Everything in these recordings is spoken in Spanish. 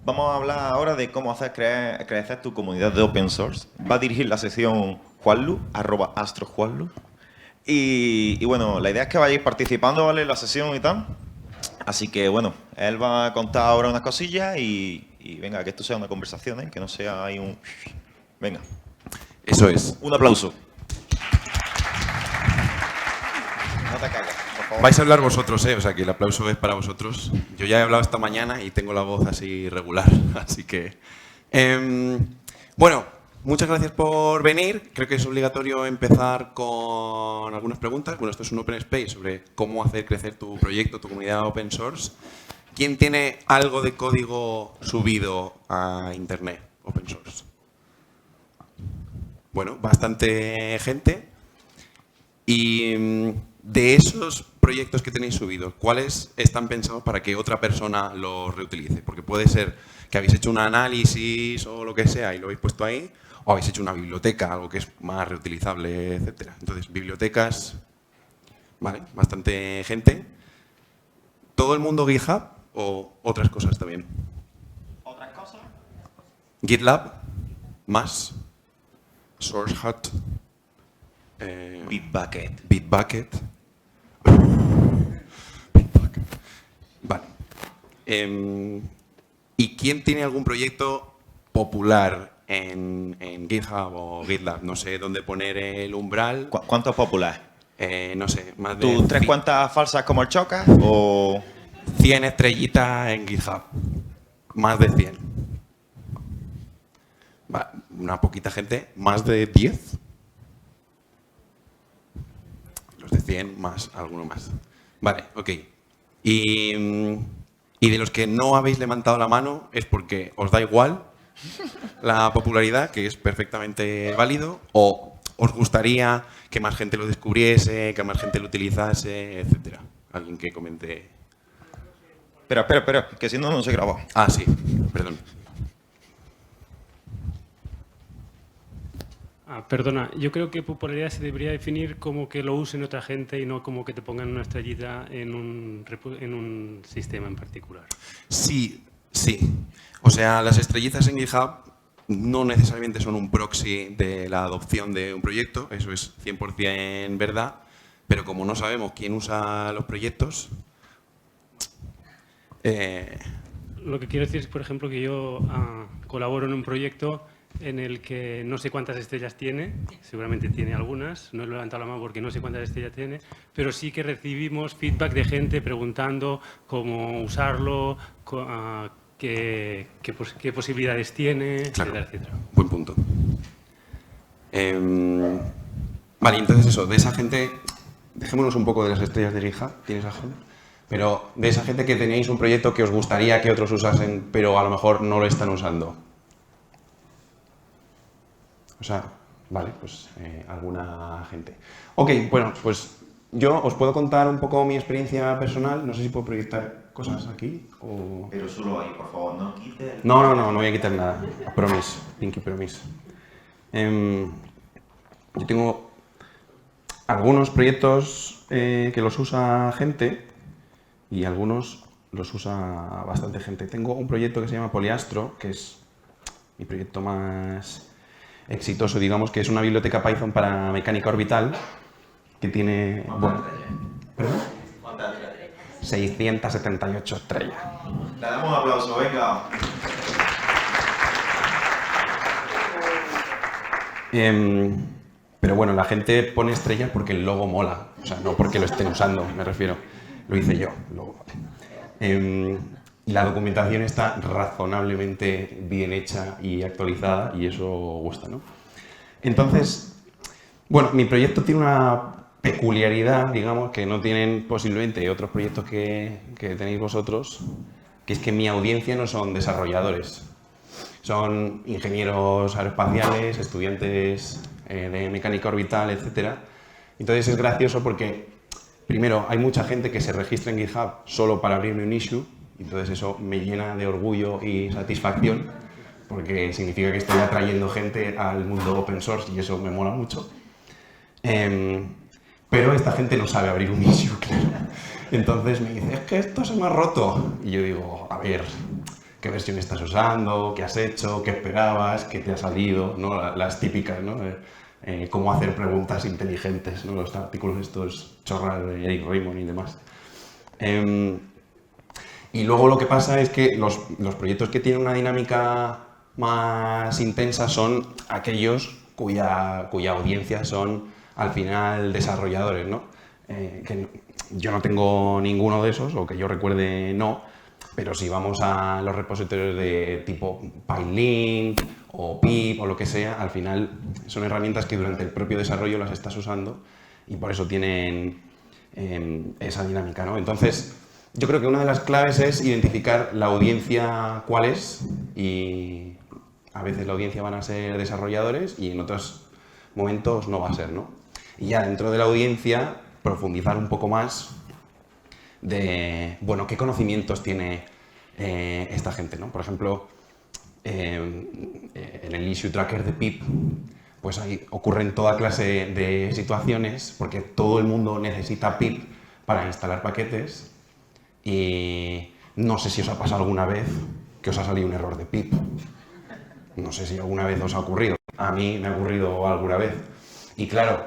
vamos a hablar ahora de cómo hacer crecer tu comunidad de open source. Va a dirigir la sesión Juanlu, @astrojuanlu. Y bueno, la idea es que vayáis participando, ¿vale? En la sesión y tal. Así que bueno, él va a contar ahora unas cosillas y venga, que esto sea una conversación, ¿eh? Que no sea ahí un... Venga. Eso es. Un aplauso. No te cagas, por favor. Vais a hablar vosotros, ¿eh? O sea que el aplauso es para vosotros. Yo ya he hablado esta mañana y tengo la voz así regular, así que... bueno, muchas gracias por venir. Creo que es obligatorio empezar con algunas preguntas. Bueno, esto es un Open Space sobre cómo hacer crecer tu proyecto, tu comunidad open source. ¿Quién tiene algo de código subido a Internet open source? Bueno, bastante gente. Y de esos proyectos que tenéis subidos, ¿cuáles están pensados para que otra persona los reutilice? Porque puede ser que habéis hecho un análisis o lo que sea y lo habéis puesto ahí, o habéis hecho una biblioteca, algo que es más reutilizable, etc. Entonces, bibliotecas, vale, bastante gente. ¿Todo el mundo GitHub o otras cosas también? ¿Otras cosas? GitLab, más, SourceHut, Bitbucket. Bitbucket. Vale. ¿Y quién tiene algún proyecto popular en GitHub o GitLab? No sé dónde poner el umbral. ¿Cuánto es popular? No sé, más de ¿Tú tres cuentas falsas como el Chocas o...? 100 estrellitas en GitHub. Más de 100. Va, una poquita gente. ¿Más de 10? Los de 100 más, alguno más. Vale, ok. Y de los que no habéis levantado la mano es porque os da igual la popularidad, que es perfectamente válido, o os gustaría que más gente lo descubriese, que más gente lo utilizase, etcétera. Alguien que comente. Espera, que si no, no se graba. Ah, sí, perdón. Perdona, yo creo que popularidad se debería definir como que lo usen otra gente y no como que te pongan una estrellita en un sistema en particular. Sí, sí. O sea, las estrellitas en GitHub no necesariamente son un proxy de la adopción de un proyecto, eso es 100% verdad, pero como no sabemos quién usa los proyectos... Lo que quiero decir es, por ejemplo, que yo colaboro en un proyecto en el que no sé cuántas estrellas tiene, seguramente tiene algunas, no he levantado la mano porque no sé cuántas estrellas tiene, pero sí que recibimos feedback de gente preguntando cómo usarlo, qué posibilidades tiene, Claro, etcétera, etcétera. buen punto. Vale, entonces eso, de esa gente, dejémonos un poco de las estrellas de GitHub, ¿tienes razón? Pero de esa gente que tenéis un proyecto que os gustaría que otros usasen, pero a lo mejor no lo están usando. O sea, vale, pues alguna gente. Ok, bueno, pues yo os puedo contar un poco mi experiencia personal. No sé si puedo proyectar cosas aquí o... Pero solo ahí, por favor, no quites... No voy a quitar nada. Promise, pinky promise. Yo tengo algunos proyectos que los usa gente y algunos los usa bastante gente. Tengo un proyecto que se llama Polyastro, que es mi proyecto más exitoso, digamos, que es una biblioteca Python para mecánica orbital que tiene... Bueno, ¿perdón? 678 estrellas. Le damos un aplauso, venga. Pero bueno, la gente pone estrellas porque el logo mola, o sea, no porque lo estén usando, me refiero. Lo hice yo, el logo. Y la documentación está razonablemente bien hecha y actualizada y eso gusta, ¿no? Entonces, bueno, mi proyecto tiene una peculiaridad, digamos, que no tienen posiblemente otros proyectos que tenéis vosotros, que es que mi audiencia no son desarrolladores. Son ingenieros aeroespaciales, estudiantes de mecánica orbital, etc. Entonces es gracioso porque, primero, hay mucha gente que se registra en GitHub solo para abrirme un issue, entonces eso me llena de orgullo y satisfacción, porque significa que estoy atrayendo gente al mundo open source y eso me mola mucho. Pero esta gente no sabe abrir un issue, claro. Entonces me dice, es que esto se me ha roto. Y yo digo, a ver, qué versión estás usando, qué has hecho, qué esperabas, qué te ha salido, ¿no? Las típicas, ¿no? Cómo hacer preguntas inteligentes, ¿no? Los artículos estos chorras de Eric Raymond y demás. Y luego lo que pasa es que los proyectos que tienen una dinámica más intensa son aquellos cuya audiencia son al final desarrolladores, ¿no? Que yo no tengo ninguno de esos, o que yo recuerde no, pero si vamos a los repositorios de tipo PyLink o pip o lo que sea, al final son herramientas que durante el propio desarrollo las estás usando y por eso tienen esa dinámica, ¿no? Entonces, yo creo que una de las claves es identificar la audiencia cuál es, y a veces la audiencia van a ser desarrolladores y en otros momentos no va a ser, ¿no? Y ya dentro de la audiencia profundizar un poco más de, bueno, qué conocimientos tiene esta gente, ¿no? Por ejemplo, en el issue tracker de pip, pues ahí ocurren toda clase de situaciones porque todo el mundo necesita pip para instalar paquetes. Y no sé si os ha pasado alguna vez que os ha salido un error de pip. No sé si alguna vez os ha ocurrido. A mí me ha ocurrido alguna vez. Y claro,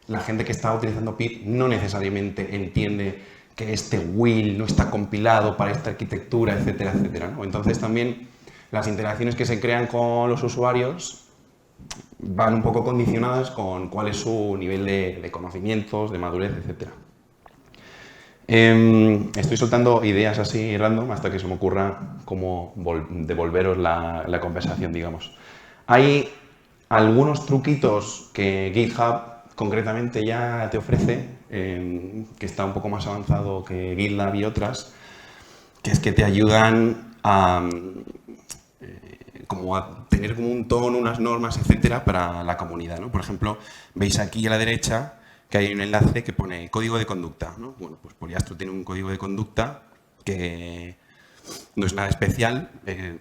la gente que está utilizando pip no necesariamente entiende que este will no está compilado para esta arquitectura, etcétera, etcétera, ¿no? Entonces también las interacciones que se crean con los usuarios van un poco condicionadas con cuál es su nivel de conocimientos, de madurez, etcétera. Estoy soltando ideas así random hasta que se me ocurra cómo devolveros la conversación, digamos. Hay algunos truquitos que GitHub concretamente ya te ofrece, que está un poco más avanzado que GitLab y otras, que es que te ayudan a tener como un tono, unas normas, etcétera, para la comunidad, ¿no? Por ejemplo, veis aquí a la derecha que hay un enlace que pone código de conducta, ¿no? Bueno, pues Polyastro tiene un código de conducta que no es nada especial,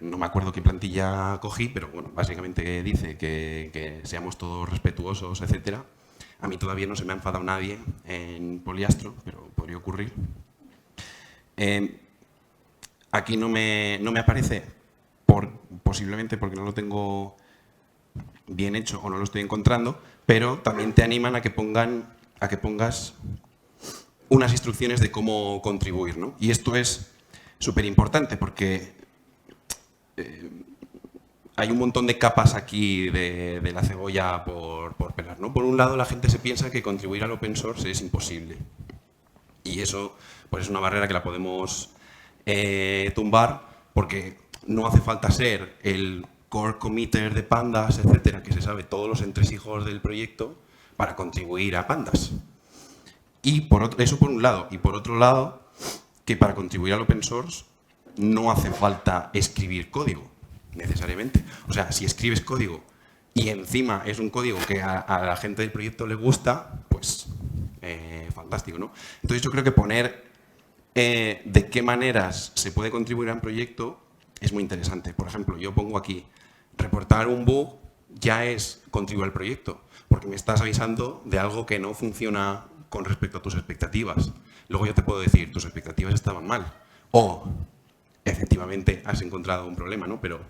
no me acuerdo qué plantilla cogí, pero bueno, básicamente dice que seamos todos respetuosos, etcétera. A mí todavía no se me ha enfadado nadie en Polyastro, pero podría ocurrir. Aquí no me aparece, posiblemente porque no lo tengo bien hecho o no lo estoy encontrando, pero también te animan a que pongas unas instrucciones de cómo contribuir, ¿no? Y esto es súper importante porque hay un montón de capas aquí de la cebolla por pelar, ¿no? Por un lado, la gente se piensa que contribuir al open source es imposible. Y eso pues, es una barrera que la podemos tumbar porque no hace falta ser el core committer de Pandas, etcétera, que se sabe todos los entresijos del proyecto para contribuir a Pandas. Y eso por un lado. Y por otro lado, que para contribuir al open source no hace falta escribir código, necesariamente. O sea, si escribes código y encima es un código que a la gente del proyecto le gusta, pues fantástico, ¿no? Entonces yo creo que poner de qué maneras se puede contribuir a un proyecto es muy interesante. Por ejemplo, yo pongo aquí, reportar un bug ya es contribuir al proyecto, porque me estás avisando de algo que no funciona con respecto a tus expectativas. Luego yo te puedo decir, tus expectativas estaban mal, o efectivamente has encontrado un problema, ¿no? Pero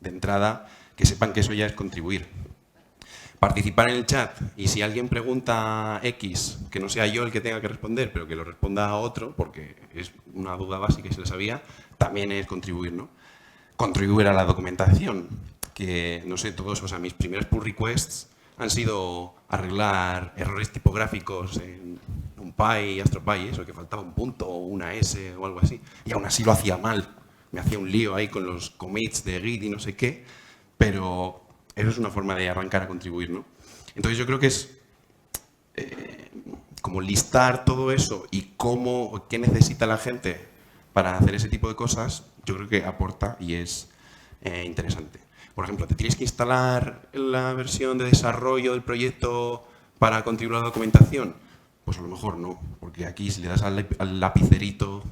de entrada, que sepan que eso ya es contribuir. Participar en el chat, y si alguien pregunta X, que no sea yo el que tenga que responder, pero que lo responda a otro, porque es una duda básica y se le sabía, también es contribuir, ¿no? Contribuir a la documentación, que no sé, todos, o sea, mis primeros pull requests han sido arreglar errores tipográficos en NumPy y AstroPy, eso, que faltaba un punto o una S o algo así, y aún así lo hacía mal. Me hacía un lío ahí con los commits de Git y no sé qué, pero eso es una forma de arrancar a contribuir, ¿no? Entonces yo creo que es como listar todo eso y qué necesita la gente para hacer ese tipo de cosas, yo creo que aporta y es interesante. Por ejemplo, ¿te tienes que instalar la versión de desarrollo del proyecto para contribuir a la documentación? Pues a lo mejor no, porque aquí si le das al lapicerito...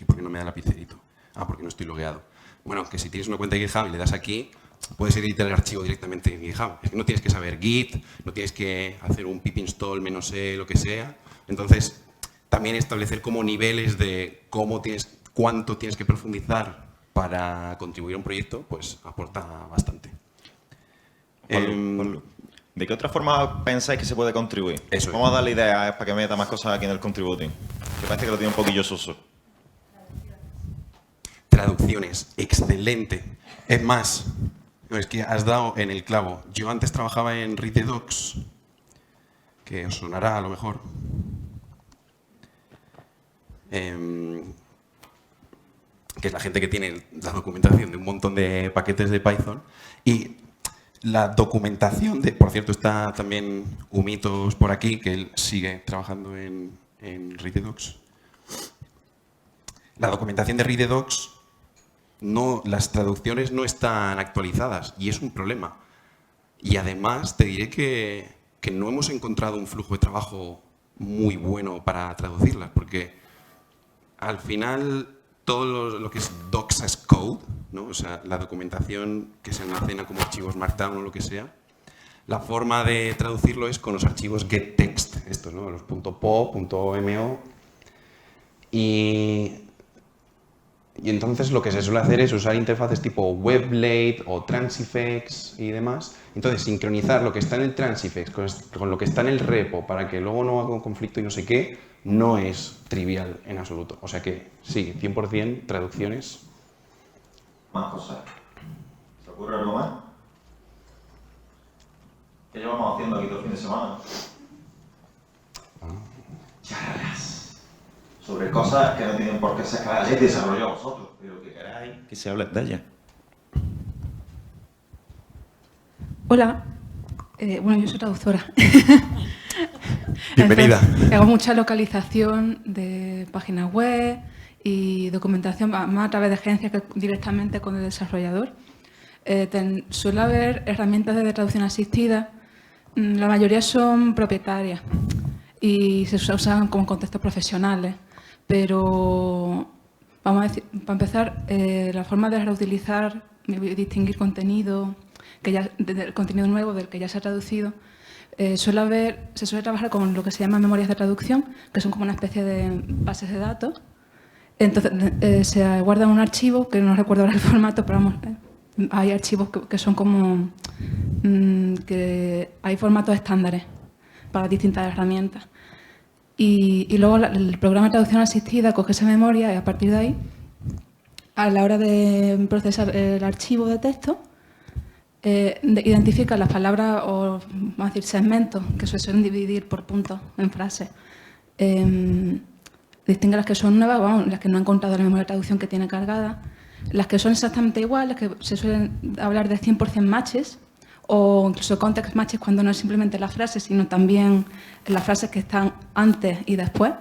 ¿Por qué no me da lapicerito? Ah, porque no estoy logueado. Bueno, que si tienes una cuenta de GitHub y le das aquí, puedes editar el archivo directamente en GitHub. Es que no tienes que saber Git, no tienes que hacer un pip install -e, lo que sea. Entonces, también establecer como niveles de cuánto tienes que profundizar para contribuir a un proyecto, pues aporta bastante. Juanlu, ¿de qué otra forma pensáis que se puede contribuir? Eso es. Vamos a darle ideas para que meta más cosas aquí en el contributing. Que parece que lo tiene un poquillo soso. Traducciones, excelente. Es más, no, es que has dado en el clavo. Yo antes trabajaba en Read the Docs, que os sonará a lo mejor. Que es la gente que tiene la documentación de un montón de paquetes de Python. Y la documentación de... Por cierto, está también Humitos por aquí, que él sigue trabajando en Read the Docs. La documentación de Read the Docs, las traducciones no están actualizadas y es un problema. Y además te diré que no hemos encontrado un flujo de trabajo muy bueno para traducirlas, porque al final todo lo que es Docs as Code, ¿no? O sea, la documentación que se almacena como archivos Markdown o lo que sea, la forma de traducirlo es con los archivos getText, estos, ¿no? Los .po, .mo. Y entonces lo que se suele hacer es usar interfaces tipo WebBlade o Transifex y demás. Entonces, sincronizar lo que está en el Transifex con lo que está en el repo para que luego no haga un conflicto y no sé qué, no es trivial en absoluto. O sea que sí, 100% traducciones. Más cosas. ¿Se ocurre algo más? ¿Qué llevamos haciendo aquí todo el fin de semana? Charlas. Sobre cosas que no tienen por qué ser que las hayáis desarrollado vosotros, pero que queráis que se hable de ellas. Hola, bueno, yo soy traductora. Bienvenida. Entonces, hago mucha localización de páginas web y documentación, más a través de agencias que directamente con el desarrollador. Suele haber herramientas de traducción asistida, la mayoría son propietarias y se usan como contextos profesionales, pero vamos a decir, para empezar, la forma de reutilizar, distinguir contenido, del contenido nuevo del que ya se ha traducido, se suele trabajar con lo que se llama memorias de traducción, que son como una especie de bases de datos. Entonces, se guarda un archivo, que no recuerdo ahora el formato, pero vamos, hay archivos que son como... que hay formatos estándares para distintas herramientas. Y luego el programa de traducción asistida coge esa memoria y a partir de ahí, a la hora de procesar el archivo de texto, identifica las palabras o, vamos a decir, segmentos que se suelen dividir por puntos en frases. Distingue las que son nuevas, vamos, las que no han encontrado la memoria de traducción que tiene cargada, las que son exactamente iguales, que se suelen hablar de 100% matches, o incluso context matches cuando no es simplemente la frase, sino también las frases que están antes y después.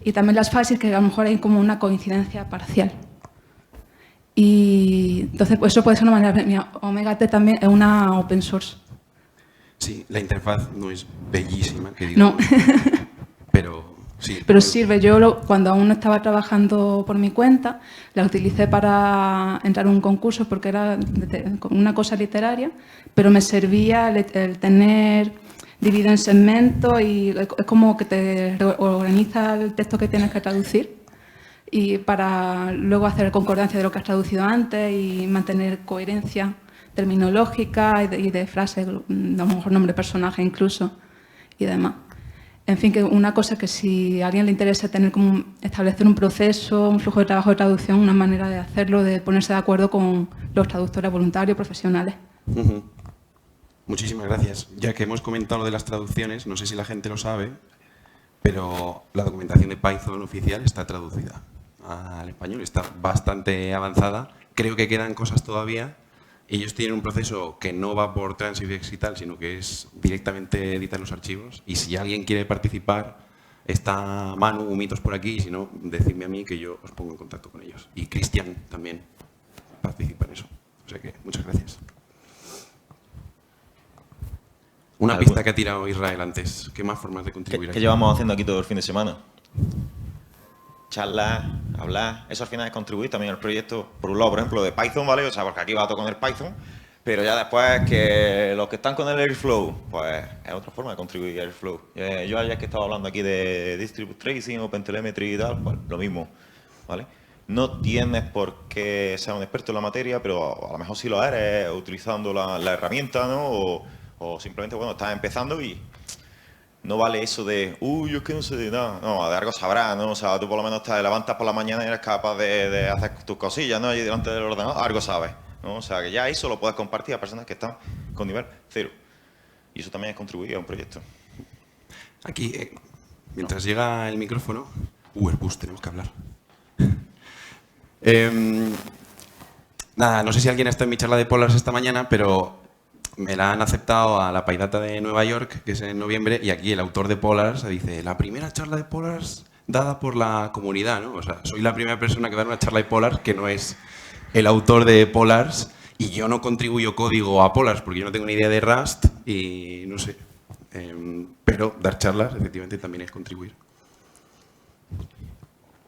Y también las frases que a lo mejor hay como una coincidencia parcial. Y entonces pues eso puede ser una manera. Omega T también es una open source. Sí, la interfaz no es bellísima, que digo, No. pero sí. Pero sirve. Yo cuando aún no estaba trabajando por mi cuenta, la utilicé para entrar a un concurso porque era una cosa literaria, pero me servía el tener dividido en segmentos y es como que te organiza el texto que tienes que traducir y para luego hacer concordancia de lo que has traducido antes y mantener coherencia terminológica y de frases, a lo mejor nombre de personaje incluso y demás. En fin, que una cosa que si a alguien le interesa tener como establecer un proceso, un flujo de trabajo de traducción, una manera de hacerlo, de ponerse de acuerdo con los traductores voluntarios, profesionales. Muchísimas gracias. Ya que hemos comentado lo de las traducciones, no sé si la gente lo sabe, pero la documentación de Python oficial está traducida al español, está bastante avanzada. Creo que quedan cosas todavía. Ellos tienen un proceso que no va por Transifex y tal, sino que es directamente editar los archivos. Y si alguien quiere participar, está Manu, Humitos por aquí, y si no, decidme a mí que yo os pongo en contacto con ellos. Y Cristian también participa en eso. O sea que, muchas gracias. Una pista que ha tirado Israel antes. ¿Qué más formas de contribuir? ¿Qué llevamos haciendo aquí todo el fin de semana? Charlas, hablar, eso al final es contribuir también al proyecto, por un lado, por ejemplo, de Python, ¿vale? O sea, porque aquí va todo con el Python, Pero ya después que los que están con el Airflow, pues es otra forma de contribuir a Airflow. Yo ayer que estaba hablando aquí de Distribute Tracing, OpenTelemetry y tal, pues lo mismo, ¿vale? No tienes por qué ser un experto en la materia, pero a lo mejor sí lo eres, utilizando la herramienta, ¿no? O simplemente, bueno, estás empezando y no vale eso de, uy, yo es que no sé de nada. No, de algo sabrás, ¿no? O sea, tú por lo menos te levantas por la mañana y eres capaz de hacer tus cosillas, ¿no? Allí delante del ordenador, algo sabes, ¿no? O sea, que ya eso lo puedes compartir a personas que están con nivel 0. Y eso también es contribuir a un proyecto. Aquí, mientras llega el micrófono... Airbus, tenemos que hablar. Nada, no sé si alguien está en mi charla de Polars esta mañana, pero me la han aceptado a la PyData de Nueva York, que es en noviembre, y aquí el autor de Polars dice, la primera charla de Polars dada por la comunidad, ¿no? O sea, soy la primera persona que da una charla de Polars que no es el autor de Polars, y yo no contribuyo código a Polars porque yo no tengo ni idea de Rust y no sé. Pero dar charlas, efectivamente, también es contribuir.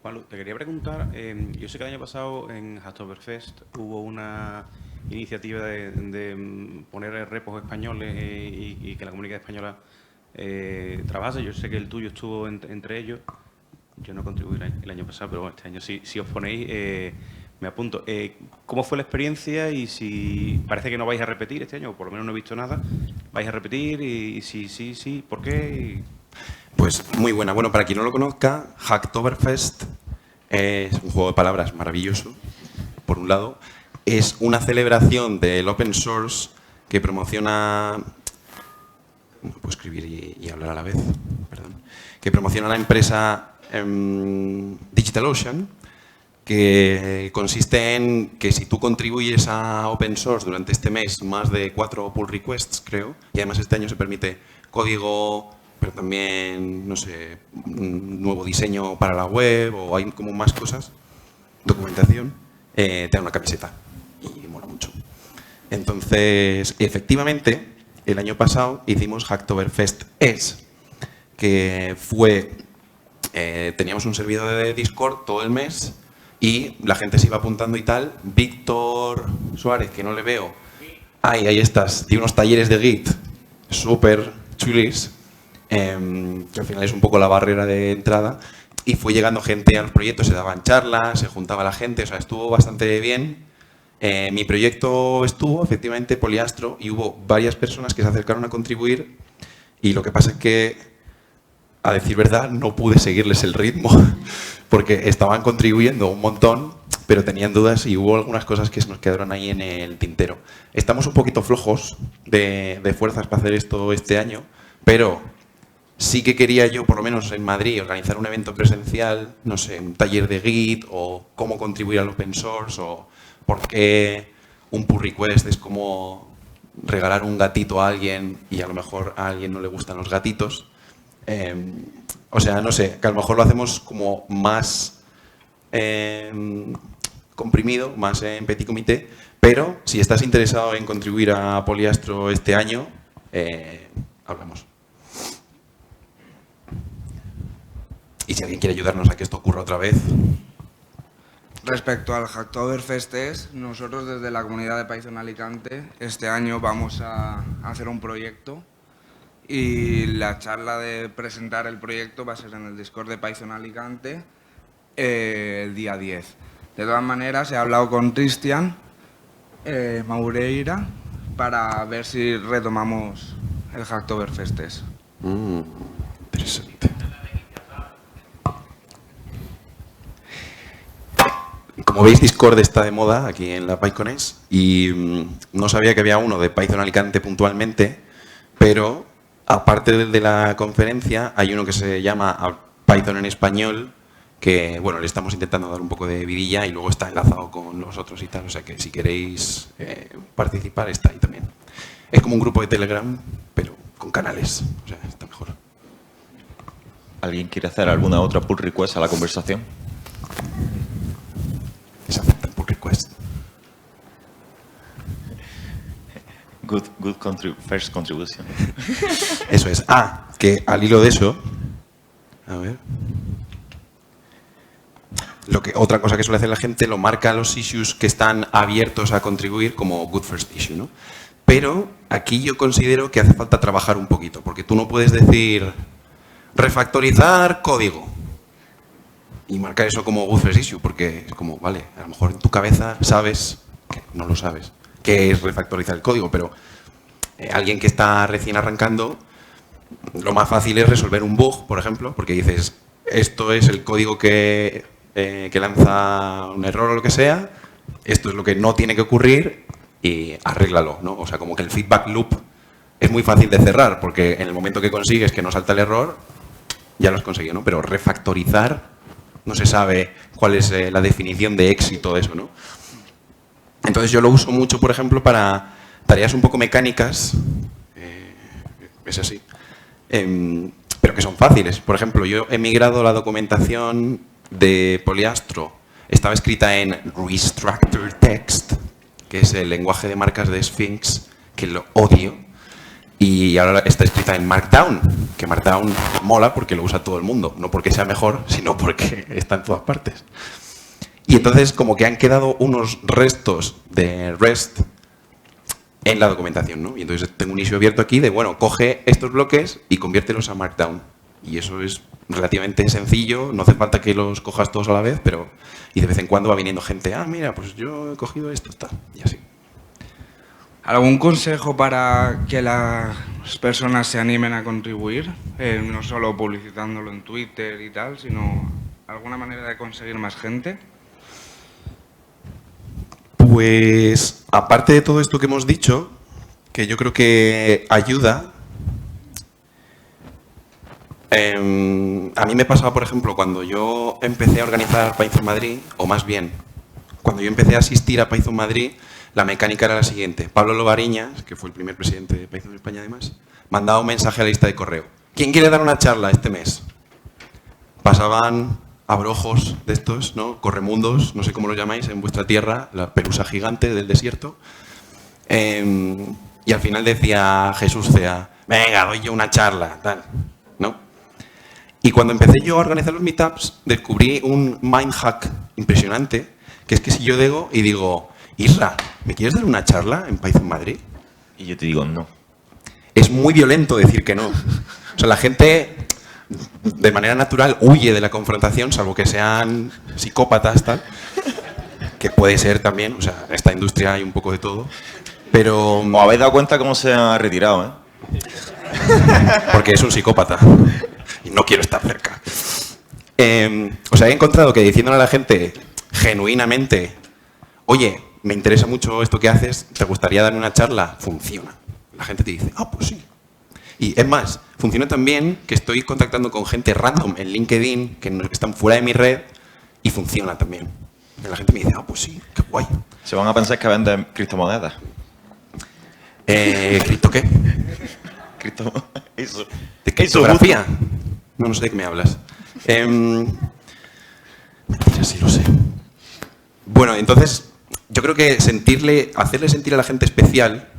Juanlu, te quería preguntar, yo sé que el año pasado en Hacktoberfest hubo una iniciativa de poner repos españoles y que la comunidad española trabajase. Yo sé que el tuyo estuvo entre ellos. Yo no contribuí el año pasado, pero bueno, este año si os ponéis, me apunto. ¿Cómo fue la experiencia y si parece que no vais a repetir este año, o por lo menos no he visto nada, vais a repetir y si sí, ¿por qué? Pues muy buena. Bueno, para quien no lo conozca, Hacktoberfest es un juego de palabras maravilloso. Por un lado, es una celebración del open source que promociona... No puedo escribir y hablar a la vez, perdón. Que promociona la empresa DigitalOcean, que consiste en que si tú contribuyes a open source durante este mes más de 4 pull requests, creo, y además este año se permite código, pero también, no sé, un nuevo diseño para la web o hay como más cosas, documentación, te dan una camiseta y mola mucho. Entonces, efectivamente, el año pasado hicimos Hacktoberfest ES, que fue, teníamos un servidor de Discord todo el mes y la gente se iba apuntando y tal. Víctor Suárez, que no le veo, ahí estás, dio unos talleres de Git súper chulis, que al final es un poco la barrera de entrada, y fue llegando gente a los proyectos, se daban charlas, se juntaba la gente, o sea, estuvo bastante bien. Mi proyecto estuvo, efectivamente, Poliastro, y hubo varias personas que se acercaron a contribuir, y lo que pasa es que, a decir verdad, no pude seguirles el ritmo, porque estaban contribuyendo un montón, pero tenían dudas y hubo algunas cosas que se nos quedaron ahí en el tintero. Estamos un poquito flojos de fuerzas para hacer esto este año, pero sí que quería yo, por lo menos en Madrid, organizar un evento presencial, no sé, un taller de Git, o cómo contribuir al open source, o por qué un pull request es como regalar un gatito a alguien y a lo mejor a alguien no le gustan los gatitos. O sea, no sé, que a lo mejor lo hacemos como más comprimido, más en petit comité, pero si estás interesado en contribuir a Poliastro este año, hablamos. Y si alguien quiere ayudarnos a que esto ocurra otra vez. Respecto al Hacktoberfest, nosotros desde la comunidad de Python Alicante este año vamos a hacer un proyecto y la charla de presentar el proyecto va a ser en el Discord de Python Alicante el día 10. De todas maneras, he hablado con Cristian Maureira para ver si retomamos el Hacktoberfest. Interesante. Como veis, Discord está de moda aquí en la PyCones y no sabía que había uno de Python Alicante puntualmente, pero aparte de la conferencia hay uno que se llama Python en español, que bueno, le estamos intentando dar un poco de vidilla y luego está enlazado con los otros y tal, o sea que si queréis participar está ahí también. Es como un grupo de Telegram, pero con canales, o sea, está mejor. ¿Alguien quiere hacer alguna otra pull request a la conversación? Se aceptan pull request. Good first contribution. Eso es. Que al hilo de eso, a ver, otra cosa que suele hacer la gente, lo marca los issues que están abiertos a contribuir como good first issue, ¿no? Pero aquí yo considero que hace falta trabajar un poquito, porque tú no puedes decir refactorizar código y marcar eso como good first issue, porque es como, vale, a lo mejor en tu cabeza sabes, que no lo sabes, que es refactorizar el código, pero alguien que está recién arrancando, lo más fácil es resolver un bug, por ejemplo, porque dices, esto es el código que lanza un error o lo que sea, esto es lo que no tiene que ocurrir y arréglalo, ¿no? O sea, como que el feedback loop es muy fácil de cerrar, porque en el momento que consigues que no salta el error, ya lo has conseguido, ¿no? Pero refactorizar, no se sabe cuál es la definición de éxito de eso, ¿no? Entonces yo lo uso mucho, por ejemplo, para tareas un poco mecánicas, es así, pero que son fáciles. Por ejemplo, yo he migrado la documentación de Poliastro, estaba escrita en Restructured Text, que es el lenguaje de marcas de Sphinx, que lo odio, y ahora está escrita en Markdown, que Markdown mola porque lo usa todo el mundo, no porque sea mejor, sino porque está en todas partes. Y entonces como que han quedado unos restos de REST en la documentación, ¿no? Y entonces tengo un issue abierto aquí de, bueno, coge estos bloques y conviértelos a Markdown. Y eso es relativamente sencillo, no hace falta que los cojas todos a la vez, pero y de vez en cuando va viniendo gente, mira, pues yo he cogido esto, está, y así. ¿Algún consejo para que las personas se animen a contribuir? No solo publicitándolo en Twitter y tal, sino alguna manera de conseguir más gente. Pues, aparte de todo esto que hemos dicho, que yo creo que ayuda, a mí me pasaba, por ejemplo, cuando yo empecé a organizar Python Madrid, o más bien, cuando yo empecé a asistir a Python Madrid, la mecánica era la siguiente. Pablo Lobariñas, que fue el primer presidente de Python España además, mandaba un mensaje a la lista de correo. ¿Quién quiere dar una charla este mes? Pasaban abrojos de estos, ¿no? Corremundos, no sé cómo lo llamáis en vuestra tierra, la pelusa gigante del desierto. Y al final decía Jesús Cea, venga, doy yo una charla, tal, ¿no? Y cuando empecé yo a organizar los meetups, descubrí un mind hack impresionante, que es que si yo digo, Isra, ¿me quieres dar una charla en Python Madrid? Y yo te digo no. Es muy violento decir que no. O sea, la gente de manera natural huye de la confrontación, salvo que sean psicópatas, tal, que puede ser también, o sea, en esta industria hay un poco de todo, pero... ¿Os habéis dado cuenta cómo se ha retirado, Porque es un psicópata y no quiero estar cerca. O sea, he encontrado que diciéndole a la gente genuinamente, oye, me interesa mucho esto que haces, ¿te gustaría darme una charla? Funciona. La gente te dice, pues sí. Y es más, funciona también que estoy contactando con gente random en LinkedIn que están fuera de mi red y funciona también. Y la gente me dice, pues sí, qué guay. Se van a pensar que venden criptomonedas. ¿Cripto qué? Eso. ¿De criptografía? No sé de qué me hablas. Mentira, sí lo sé. Bueno, entonces, yo creo que hacerle sentir a la gente especial,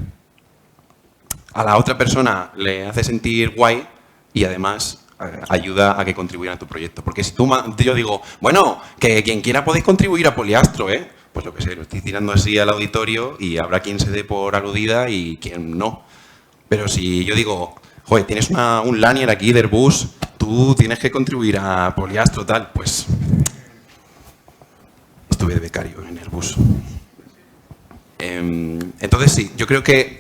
a la otra persona le hace sentir guay y además ayuda a que contribuyan a tu proyecto. Porque si yo digo, bueno, que quien quiera podéis contribuir a Poliastro, pues lo que sé, lo estoy tirando así al auditorio y habrá quien se dé por aludida y quien no. Pero si yo digo, joder, tienes un lanier aquí de Airbus, tú tienes que contribuir a Poliastro, tal, pues estuve de becario en Airbus. Entonces sí, yo creo que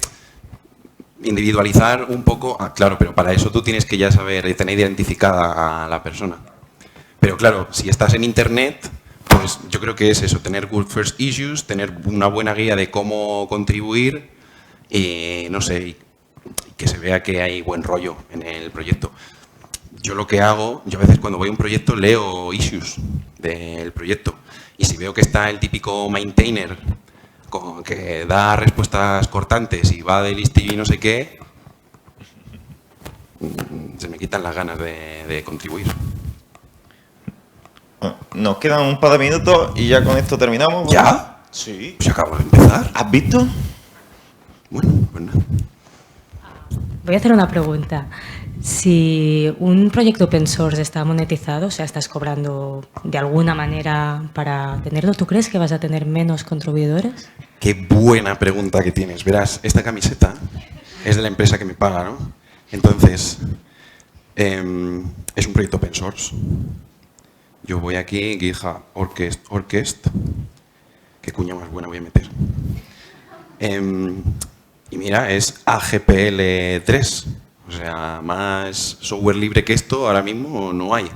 individualizar un poco, claro, pero para eso tú tienes que ya saber y tener identificada a la persona. Pero claro, si estás en internet, pues yo creo que es eso, tener good first issues, tener una buena guía de cómo contribuir y no sé, y que se vea que hay buen rollo en el proyecto. Yo lo que hago, yo a veces cuando voy a un proyecto leo issues del proyecto y si veo que está el típico maintainer que da respuestas cortantes y va de listillo y no sé qué, se me quitan las ganas de contribuir. Nos quedan un par de minutos y ya con esto terminamos. ¿Ya? Sí. Pues acabo de empezar. ¿Has visto? Bueno, pues nada. Voy a hacer una pregunta. Si un proyecto open source está monetizado, o sea, estás cobrando de alguna manera para tenerlo, ¿tú crees que vas a tener menos contribuidores? Qué buena pregunta que tienes. Verás, esta camiseta es de la empresa que me paga, ¿no? Entonces, es un proyecto open source. Yo voy aquí, GitHub Orquest. ¿Qué cuña más buena voy a meter? Y mira, es AGPL3. O sea, más software libre que esto ahora mismo no hay.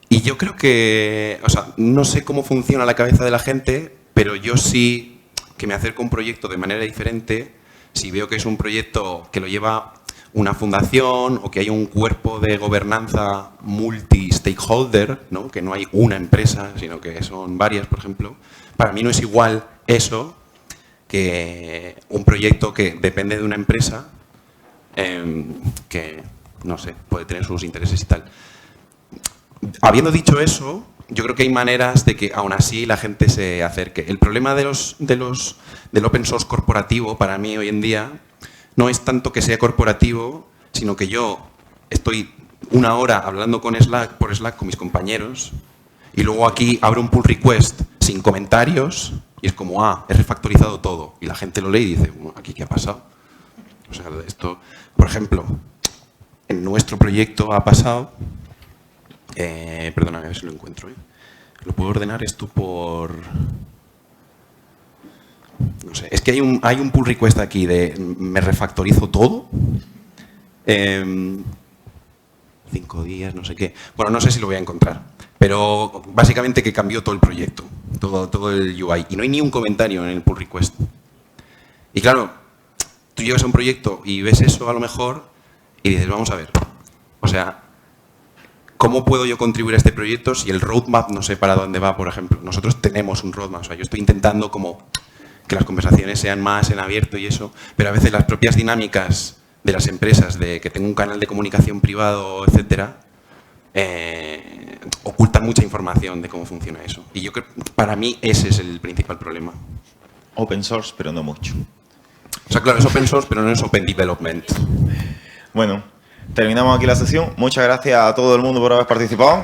Y yo creo que, o sea, no sé cómo funciona la cabeza de la gente, pero yo sí que me acerco a un proyecto de manera diferente si veo que es un proyecto que lo lleva una fundación o que hay un cuerpo de gobernanza multi-stakeholder, ¿no? Que no hay una empresa, sino que son varias, por ejemplo. Para mí no es igual eso que un proyecto que depende de una empresa que, no sé, puede tener sus intereses y tal. Habiendo dicho eso, yo creo que hay maneras de que aún así la gente se acerque. El problema del open source corporativo para mí hoy en día no es tanto que sea corporativo, sino que yo estoy una hora hablando por Slack con mis compañeros y luego aquí abro un pull request sin comentarios y es como, he refactorizado todo. Y la gente lo lee y dice, bueno, ¿aquí qué ha pasado? O sea, esto, por ejemplo, en nuestro proyecto ha pasado... perdóname, a ver si lo encuentro. ¿Lo puedo ordenar esto por...? No sé, es que hay un pull request aquí de me refactorizo todo. 5 días, no sé qué. Bueno, no sé si lo voy a encontrar. Pero básicamente que cambió todo el proyecto, todo el UI. Y no hay ni un comentario en el pull request. Y claro, tú llegas a un proyecto y ves eso a lo mejor y dices, vamos a ver. O sea, ¿cómo puedo yo contribuir a este proyecto si el roadmap no sé para dónde va, por ejemplo? Nosotros tenemos un roadmap. O sea, yo estoy intentando como que las conversaciones sean más en abierto y eso, pero a veces las propias dinámicas de las empresas, de que tengo un canal de comunicación privado, etcétera, ocultan mucha información de cómo funciona eso. Y yo creo, para mí, ese es el principal problema. Open source, pero no mucho. O sea, claro, es open source, pero no es open development. Bueno, terminamos aquí la sesión. Muchas gracias a todo el mundo por haber participado.